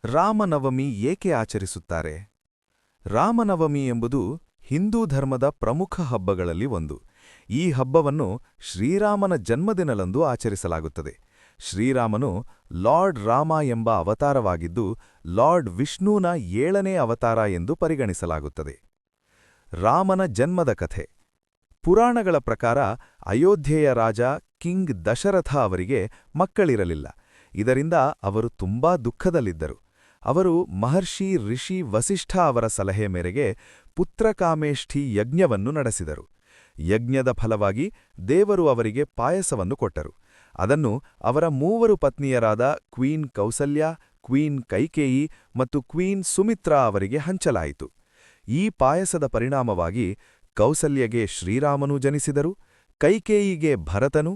ರಾಮನವಮಿ ಏಕೆ ಆಚರಿಸುತ್ತಾರೆ? ರಾಮನವಮಿ ಎಂಬುದು ಹಿಂದೂ ಧರ್ಮದ ಪ್ರಮುಖ ಹಬ್ಬಗಳಲ್ಲಿ ಒಂದು. ಈ ಹಬ್ಬವನ್ನು ಶ್ರೀರಾಮನ ಜನ್ಮದಿನದಂದು ಆಚರಿಸಲಾಗುತ್ತದೆ. ಶ್ರೀರಾಮನು ಲಾರ್ಡ್ ರಾಮ ಎಂಬ ಅವತಾರವಾಗಿದ್ದು, ಲಾರ್ಡ್ ವಿಷ್ಣುನ 7ನೇ ಅವತಾರ ಎಂದು ಪರಿಗಣಿಸಲಾಗುತ್ತದೆ. ರಾಮನ ಜನ್ಮದ ಕಥೆ. ಪುರಾಣಗಳ ಪ್ರಕಾರ ಅಯೋಧ್ಯೆಯ ರಾಜ ಕಿಂಗ್ ದಶರಥ ಅವರಿಗೆ ಮಕ್ಕಳಿರಲಿಲ್ಲ. ಇದರಿಂದ ಅವರು ತುಂಬಾ ದುಃಖದಲ್ಲಿದ್ದರು. ಅವರು ಮಹರ್ಷಿ ಋಷಿ ವಸಿಷ್ಠ ಅವರ ಸಲಹೆ ಮೇರೆಗೆ ಪುತ್ರಕಾಮೇಷ್ಠಿ ಯಜ್ಞವನ್ನು ನಡೆಸಿದರು. ಯಜ್ಞದ ಫಲವಾಗಿ ದೇವರು ಅವರಿಗೆ ಪಾಯಸವನ್ನು ಕೊಟ್ಟರು. ಅದನ್ನು ಅವರ 3 ಪತ್ನಿಯರಾದ ಕ್ವೀನ್ ಕೌಸಲ್ಯ, ಕ್ವೀನ್ ಕೈಕೇಯಿ ಮತ್ತು ಕ್ವೀನ್ ಸುಮಿತ್ರಾ ಅವರಿಗೆ ಹಂಚಲಾಯಿತು. ಈ ಪಾಯಸದ ಪರಿಣಾಮವಾಗಿ ಕೌಸಲ್ಯಗೆ ಶ್ರೀರಾಮನು ಜನಿಸಿದರು, ಕೈಕೇಯಿಗೆ ಭರತನು,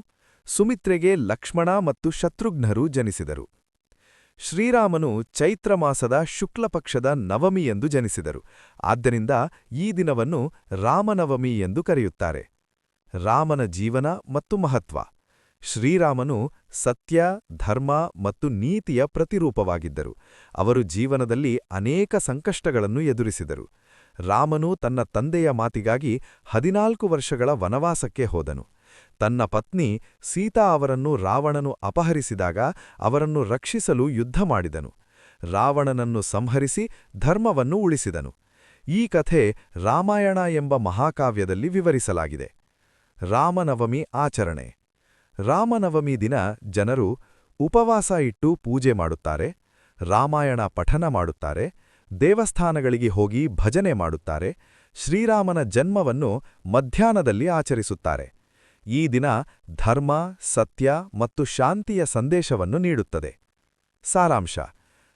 ಸುಮಿತ್ರೆಗೆ ಲಕ್ಷ್ಮಣ ಮತ್ತು ಶತ್ರುಘ್ನರು ಜನಿಸಿದರು. ಶ್ರೀರಾಮನು ಚೈತ್ರ ಮಾಸದ ಶುಕ್ಲಪಕ್ಷದ ನವಮಿಯೆಂದು ಜನಿಸಿದರು. ಆದ್ದರಿಂದ ಈ ದಿನವನ್ನು ರಾಮನವಮಿ ಎಂದು ಕರೆಯುತ್ತಾರೆ. ರಾಮನ ಜೀವನ ಮತ್ತು ಮಹತ್ವ. ಶ್ರೀರಾಮನು ಸತ್ಯ, ಧರ್ಮ ಮತ್ತು ನೀತಿಯ ಪ್ರತಿರೂಪವಾಗಿದ್ದರು. ಅವರು ಜೀವನದಲ್ಲಿ ಅನೇಕ ಸಂಕಷ್ಟಗಳನ್ನು ಎದುರಿಸಿದರು. ರಾಮನು ತನ್ನ ತಂದೆಯ ಮಾತಿಗಾಗಿ 14 ವರ್ಷಗಳ ವನವಾಸಕ್ಕೆ ಹೋದನು. ತನ್ನ ಪತ್ನಿ ಸೀತಾ ಅವರನ್ನು ರಾವಣನು ಅಪಹರಿಸಿದಾಗ ಅವರನ್ನು ರಕ್ಷಿಸಲು ಯುದ್ಧ ಮಾಡಿದನು. ರಾವಣನನ್ನು ಸಂಹರಿಸಿ ಧರ್ಮವನ್ನು ಉಳಿಸಿದನು. ಈ ಕಥೆ ರಾಮಾಯಣ ಎಂಬ ಮಹಾಕಾವ್ಯದಲ್ಲಿ ವಿವರಿಸಲಾಗಿದೆ. ರಾಮನವಮಿ ಆಚರಣೆ. ರಾಮನವಮಿ ದಿನ ಜನರು ಉಪವಾಸ ಇಟ್ಟು ಪೂಜೆ ಮಾಡುತ್ತಾರೆ, ರಾಮಾಯಣ ಪಠನ ಮಾಡುತ್ತಾರೆ, ದೇವಸ್ಥಾನಗಳಿಗೆ ಹೋಗಿ ಭಜನೆ ಮಾಡುತ್ತಾರೆ. ಶ್ರೀರಾಮನ ಜನ್ಮವನ್ನು ಮಧ್ಯಾಹ್ನದಲ್ಲಿ ಆಚರಿಸುತ್ತಾರೆ. ಈ ದಿನ ಧರ್ಮ, ಸತ್ಯ ಮತ್ತು ಶಾಂತಿಯ ಸಂದೇಶವನ್ನು ನೀಡುತ್ತದೆ. ಸಾರಾಂಶ.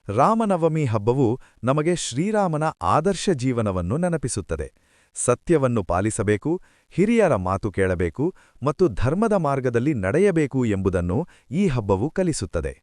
ರಾಮನವಮಿ ಹಬ್ಬವು ನಮಗೆ ಶ್ರೀರಾಮನ ಆದರ್ಶ ಜೀವನವನ್ನು ನೆನಪಿಸುತ್ತದೆ. ಸತ್ಯವನ್ನು ಪಾಲಿಸಬೇಕು, ಹಿರಿಯರ ಮಾತು ಕೇಳಬೇಕು ಮತ್ತು ಧರ್ಮದ ಮಾರ್ಗದಲ್ಲಿ ನಡೆಯಬೇಕು ಎಂಬುದನ್ನು ಈ ಹಬ್ಬವು ಕಲಿಸುತ್ತದೆ.